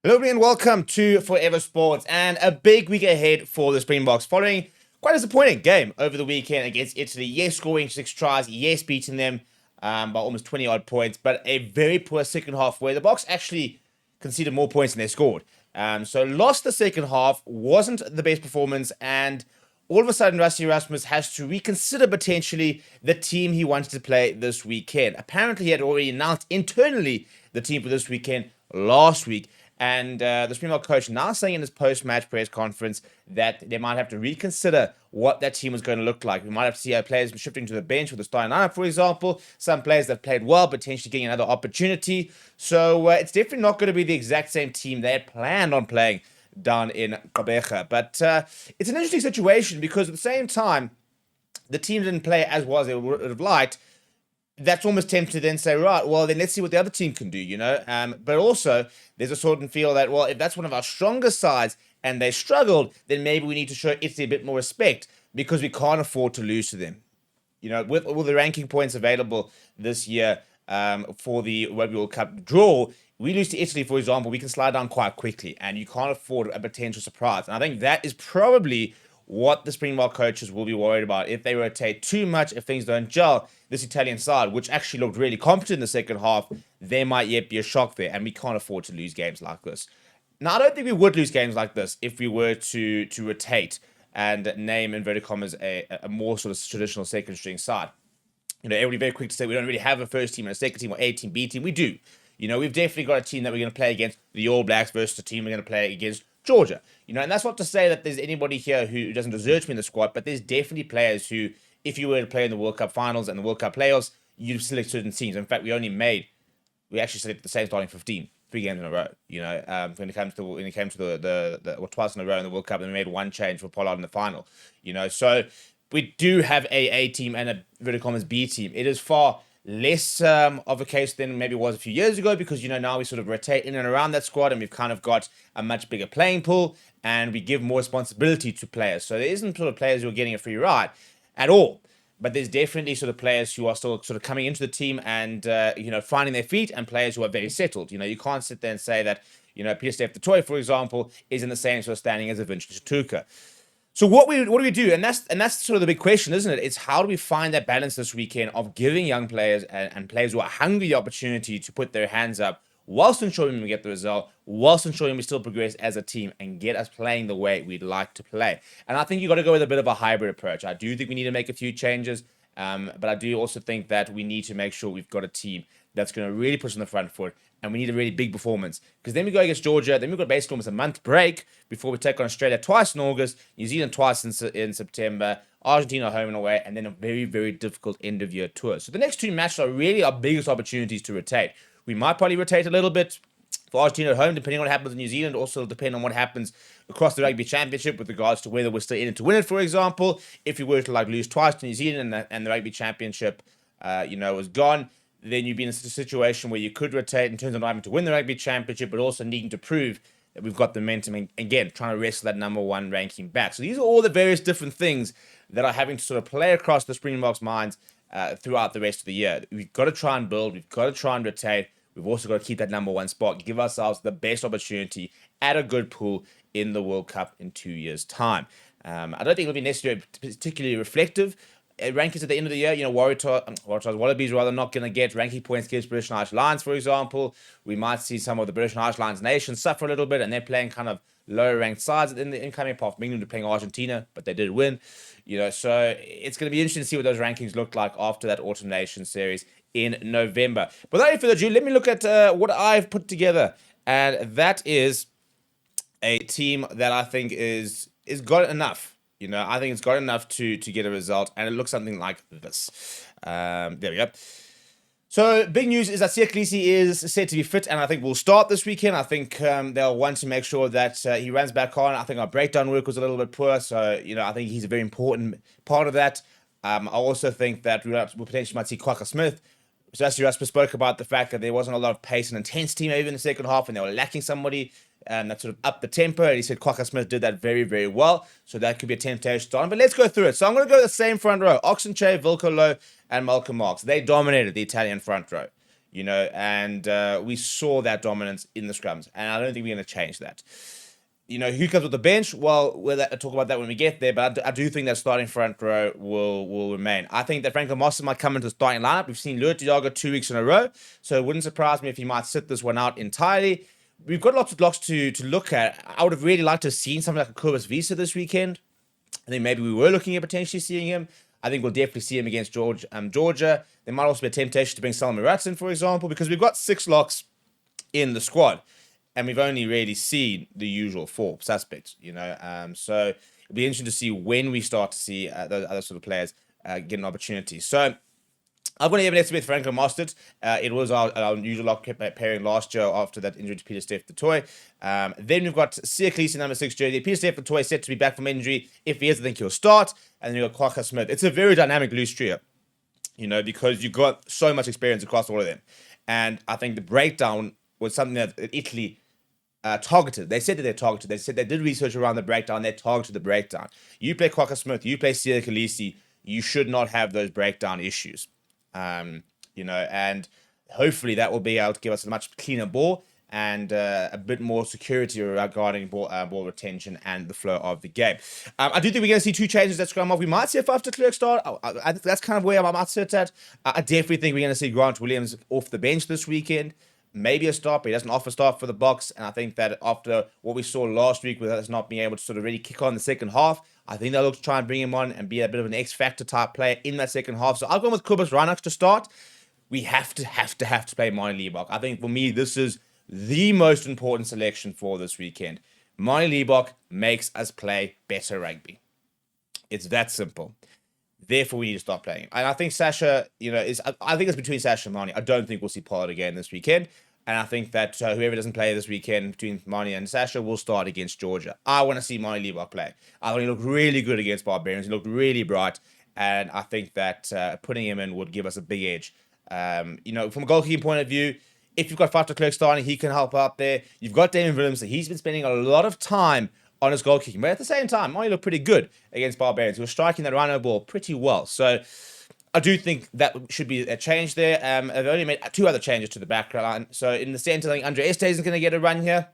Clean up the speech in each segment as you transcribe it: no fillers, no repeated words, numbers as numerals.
Hello everybody and welcome to Forever Sports and a big week ahead for the Springboks following quite a disappointing game over the weekend against Italy. Yes, scoring 6 tries, yes, beating them by almost 20 odd points, but a very poor second half where the Boks actually conceded more points than they scored. So lost the second half, wasn't the best performance, and all of a sudden Rassie Erasmus has to reconsider potentially the team he wanted to play this weekend. Apparently he had already announced internally the team for this weekend last week. And the Springbok coach now saying in his post-match press conference that they might have to reconsider what that team was going to look like. We might have to see players shifting to the bench with the starting lineup, for example. Some players that played well, potentially getting another opportunity. So it's definitely not going to be the exact same team they had planned on playing down in Gqeberha. But it's an interesting situation because at the same time, the team didn't play as well as they would have liked. That's almost tempting to then say, right, well, then let's see what the other team can do, you know? But also, there's a sort of feel that, well, if that's one of our stronger sides and they struggled, then maybe we need to show Italy a bit more respect because we can't afford to lose to them. You know, with all the ranking points available this year for the Rugby World Cup draw, we lose to Italy, for example, we can slide down quite quickly and you can't afford a potential surprise. And I think that is probably what the Springbok coaches will be worried about. If they rotate too much, if things don't gel, this Italian side, which actually looked really competent in the second half, there might yet be a shock there, and we can't afford to lose games like this. Now, I don't think we would lose games like this if we were to rotate and name, inverted commas, a more sort of traditional second string side. You know, everybody very quick to say we don't really have a first team and a second team or A team, B team. We do. You know, we've definitely got a team that we're going to play against the All Blacks versus a team we're going to play against Georgia. You know, and that's not to say that there's anybody here who doesn't deserve to be in the squad, but there's definitely players who, if you were to play in the World Cup finals and the World Cup playoffs, you'd select certain teams. In fact, we actually selected the same starting 15, 3 games in a row. You know, when it came to the twice in a row in the World Cup, and we made one change for Pollard in the final. You know, so we do have a team and a inverted commas B team. It is far less of a case than maybe it was a few years ago because, you know, now we sort of rotate in and around that squad and we've kind of got a much bigger playing pool and we give more responsibility to players. So there isn't sort of players who are getting a free ride at all. But there's definitely sort of players who are still sort of coming into the team and, you know, finding their feet and players who are very settled. You know, you can't sit there and say that, you know, Pieter-Steph du Toit, for example, is in the same sort of standing as a Vincent Tuka. So what do we do? And that's sort of the big question, isn't it? It's how do we find that balance this weekend of giving young players and players who are hungry the opportunity to put their hands up whilst ensuring we get the result, whilst ensuring we still progress as a team and get us playing the way we'd like to play. And I think you got to go with a bit of a hybrid approach. I do think we need to make a few changes, but I do also think that we need to make sure we've got a team that's going to really push on the front foot, and we need a really big performance. Because then we go against Georgia, then we've got basically almost a month break before we take on Australia twice in August, New Zealand twice in September, Argentina home and away, and then a very, very difficult end-of-year tour. So the next 2 matches are really our biggest opportunities to rotate. We might probably rotate a little bit for Argentina at home, depending on what happens in New Zealand, also depending on what happens across the Rugby Championship with regards to whether we're still in it to win it, for example. If we were to lose twice to New Zealand and the Rugby Championship, was gone, then you'd be in a situation where you could rotate in terms of not having to win the Rugby Championship, but also needing to prove that we've got the momentum and, again, trying to wrestle that number 1 ranking back. So these are all the various different things that are having to sort of play across the Springboks' minds throughout the rest of the year. We've got to try and build. We've got to try and rotate. We've also got to keep that number 1 spot, give ourselves the best opportunity at a good pool in the World Cup in 2 years' time. I don't think it'll be necessarily particularly reflective rankings at the end of the year. You know, Wallabies rather not going to get ranking points against British and Irish Lions, for example. We might see some of the British and Irish Lions nations suffer a little bit, and they're playing kind of lower ranked sides in the incoming, apart from England playing Argentina, but they did win. You know, so it's going to be interesting to see what those rankings look like after that Autumn Nation series in November. But without any further ado, let me look at what I've put together, and that is a team that I think is got enough. You know, I think it's got enough to get a result, and it looks something like this. There we go. So, big news is that Siya Kolisi is said to be fit, and I think we'll start this weekend. I think they'll want to make sure that he runs back on. I think our breakdown work was a little bit poor, so, you know, I think he's a very important part of that. I also think that we potentially might see Kwagga Smith. So, Rassie Erasmus spoke about the fact that there wasn't a lot of pace and intensity maybe in the second half, and they were lacking somebody that sort of upped the tempo. And he said Kwagga Smith did that very, very well. So that could be a temptation to on. But let's go through it. So I'm going to go the same front row. Oxenchae, Vilko Low, and Malcolm Marx. They dominated the Italian front row. and we saw that dominance in the scrums, and I don't think we're going to change that. Who comes with the bench? Well, we'll talk about that when we get there, but I do think that starting front row will remain. I think that Feinberg-Mngomezulu might come into the starting lineup. We've seen Lua Diago 2 weeks in a row, so it wouldn't surprise me if he might sit this one out entirely. We've got lots of blocks to look at. I would have really liked to have seen something like a Kobus Visa this weekend. I think maybe we were looking at potentially seeing him. I think we'll definitely see him against Georgia. There might also be a temptation to bring Salman Ratson, for example, because we've got 6 locks in the squad. And we've only really seen the usual 4 suspects, So it'll be interesting to see when we start to see those other sort of players get an opportunity. So I've got Evan Smith, Franco Mostert. It was our usual lock pairing last year after that injury to Peter Steph Toy. Then we've got Siya Kolisi, number 6 jersey. Peter Steph Toy set to be back from injury. If he is, I think he'll start. And then you've got Kwagga Smith. It's a very dynamic loose trio, because you've got so much experience across all of them. And I think the breakdown was something that Italy targeted. They said that they're targeted. They said they did research around the breakdown. They targeted the breakdown. You play Kwagga Smith, you play Siya Kolisi, you should not have those breakdown issues. And hopefully that will be able to give us a much cleaner ball and a bit more security regarding ball retention and the flow of the game. I do think we're going to see 2 changes at scrum off. We might see a 5 de Klerk start. That's kind of where I might sit at. I definitely think we're going to see Grant Williams off the bench this weekend. Maybe a start, but he doesn't offer start for the Boks. And I think that after what we saw last week with us not being able to sort of really kick on the second half, I think they'll look to try and bring him on and be a bit of an X-factor type player in that second half. So I've gone with Kobus Reinach to start. We have to play Manie Libbok. I think for me, this is the most important selection for this weekend. Manie Libbok makes us play better rugby. It's that simple. Therefore, we need to start playing. And I think Sacha, I think it's between Sacha and Manie. I don't think we'll see Pollard again this weekend. And I think that whoever doesn't play this weekend between Manie and Sacha will start against Georgia. I want to see Manie Libbok play. I thought he looked really good against Barbarians. He looked really bright. And I think that putting him in would give us a big edge. From a goalkeeping point of view, if you've got Faf de Klerk starting, he can help out there. You've got Damien Willems. He's been spending a lot of time on his goal kicking. But at the same time, Manie looked pretty good against Barbarians. He was striking that rhino ball pretty well. So I do think that should be a change there. They've only made 2 other changes to the back line. So in the centre, I think Andre Este isn't going to get a run here.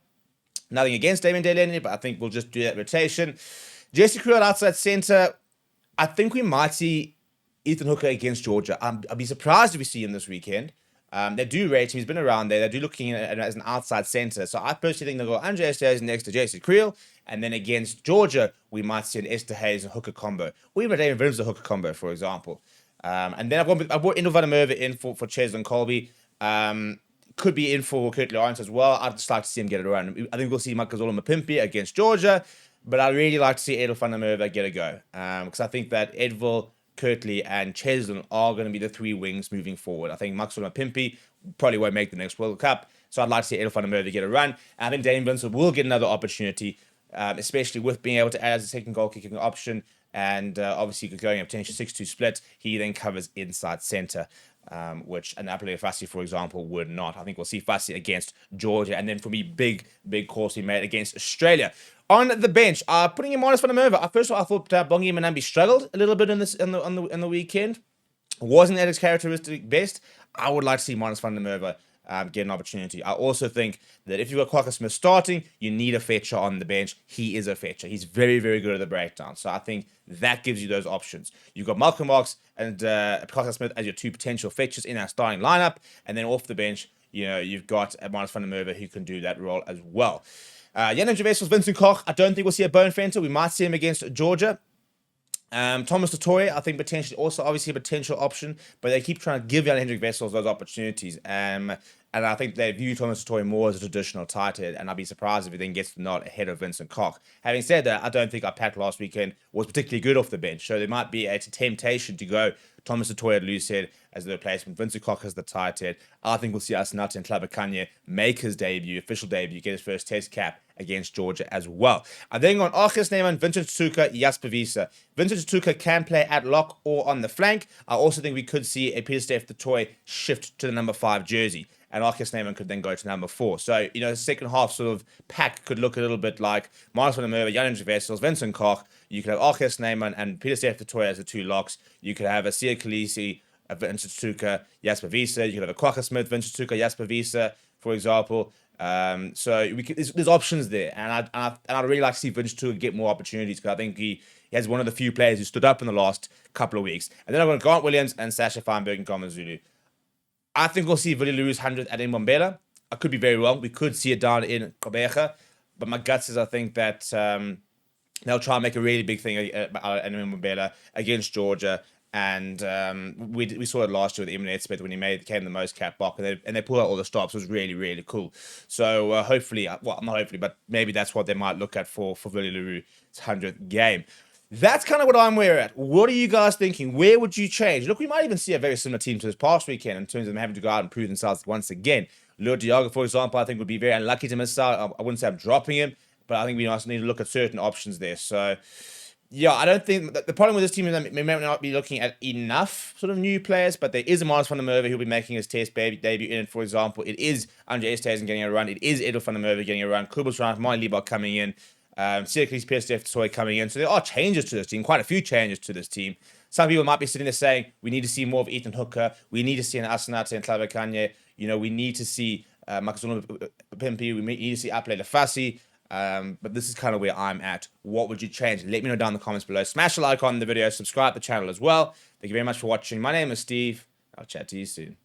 Nothing against Damien Delaney, but I think we'll just do that rotation. Jesse Kriel outside centre. I think we might see Ethan Hooker against Georgia. I'll be surprised if we see him this weekend. They do rate him. He's been around there. They do looking at as an outside centre. So I personally think they'll go Andre Este next to Jesse Kriel. And then against Georgia, we might see an Esther Hayes and Hooker combo. Or even a David Williams Hooker combo, for example. And then I've brought Indel van der Merwe in for Cheslin Colby. Could be in for Kurt Lawrence as well. I'd just like to see him get it around. I think we'll see Makazole Mapimpi against Georgia. But I'd really like to see Edel van der Merwe get a go. Because I think that Edville, Kirtley, and Cheslin are going to be the 3 wings moving forward. I think Makazole Mapimpi probably won't make the next World Cup. So I'd like to see Edel van der Merwe get a run. And I think Dane Vincent will get another opportunity. Especially with being able to add as a second goal kicking option, and obviously going a potential 6-2 split, he then covers inside centre, which an Aphelele Fassi, for example, would not. I think we'll see Fassi against Georgia, and then for me, big course he made against Australia. On the bench, putting him Marnus van der Merwe. First of all, I thought Bongi Manambi struggled a little bit in the weekend. Wasn't at his characteristic best. I would like to see Marnus van der Merwe get an opportunity. I also think that if you've got Kwagga Smith starting, you need a fetcher on the bench. He is a fetcher. He's very, very good at the breakdown. So I think that gives you those options. You've got Malcolm Boks and Kwagga Smith as your 2 potential fetchers in our starting lineup. And then off the bench, you've got Marnus van der Merwe who can do that role as well. Jan Wessels, Vincent Koch, I don't think we'll see a bone fenter. We might see him against Georgia. Thomas Totoy, I think potentially also obviously a potential option, but they keep trying to give Jan-Hendrik Wessels those opportunities. And I think they view Thomas Totoy more as a traditional tight head, and I'd be surprised if he then gets the nod ahead of Vincent Koch. Having said that, I don't think our pack last weekend was particularly good off the bench, so there might be a temptation to go Thomas Totoy at loose head as the replacement, Vincent Koch as the tight head. I think we'll see Asinati and Tlabakanye make his official debut, get his first test cap against Georgia as well. And then on Archis Neyman, Vincent Tsuka, Jasper Wiese. Vincent Tsuka can play at lock or on the flank. I also think we could see a Peter Steph Totoy shift to the number 5 jersey. And Archis Neyman could then go to number 4. So, the second half sort of pack could look a little bit like Marnus van der Merwe, Jan-Hendrik Wessels, Vincent Koch. You could have Archis Neyman and Peter Steph Totoy as the 2 locks. You could have a Siya Kolisi Vincent Tuka, Jasper Wiese. You could have a Kwaka Smith, Vincent Tuka, Jasper Wiese, for example. So there's options there, and I'd really like to see Vincent Tuka get more opportunities, because I think he has one of the few players who stood up in the last couple of weeks. And then I've got Grant Williams and Sacha Feinberg-Mngomezulu. I think we'll see Vili lose 100 at Mbombela. I could be very wrong. We could see it down in Gqeberha. But my gut says I think that they'll try and make a really big thing at Mbombela against Georgia. And we saw it last year with Eminem Smith when he came the most cap block, and they pulled out all the stops. It was really, really cool. So hopefully, well, not hopefully, but maybe that's what they might look at for Vili Leroux's 100th game. That's kind of what I'm aware at. What are you guys thinking? Where would you change? Look, we might even see a very similar team to this past weekend in terms of them having to go out and prove themselves once again. Leo Diago, for example, I think would be very unlucky to miss out. I wouldn't say I'm dropping him, but I think we also need to look at certain options there. So, yeah, I don't think... The problem with this team is that we may not be looking at enough sort of new players, but there is a Miles van der Merwe who'll be making his test debut in it, for example. It is Andre Esterhuizen getting a run. It is Edel van der Merwe getting a run. Kubus Ryan, Martin Liebach coming in. Siya Kolisi, PSF coming in. So there are changes to this team, quite a few changes to this team. Some people might be sitting there saying, we need to see more of Ethan Hooker. We need to see an Asenate and Clave Kanye. You know, we need to see Makazulu Pimpi. We need to see Aphelele Fassi. But this is kind of where I'm at. What would you change? Let me know down in the comments below. Smash the like on the video. Subscribe to the channel as well. Thank you very much for watching. My name is Steve. I'll chat to you soon.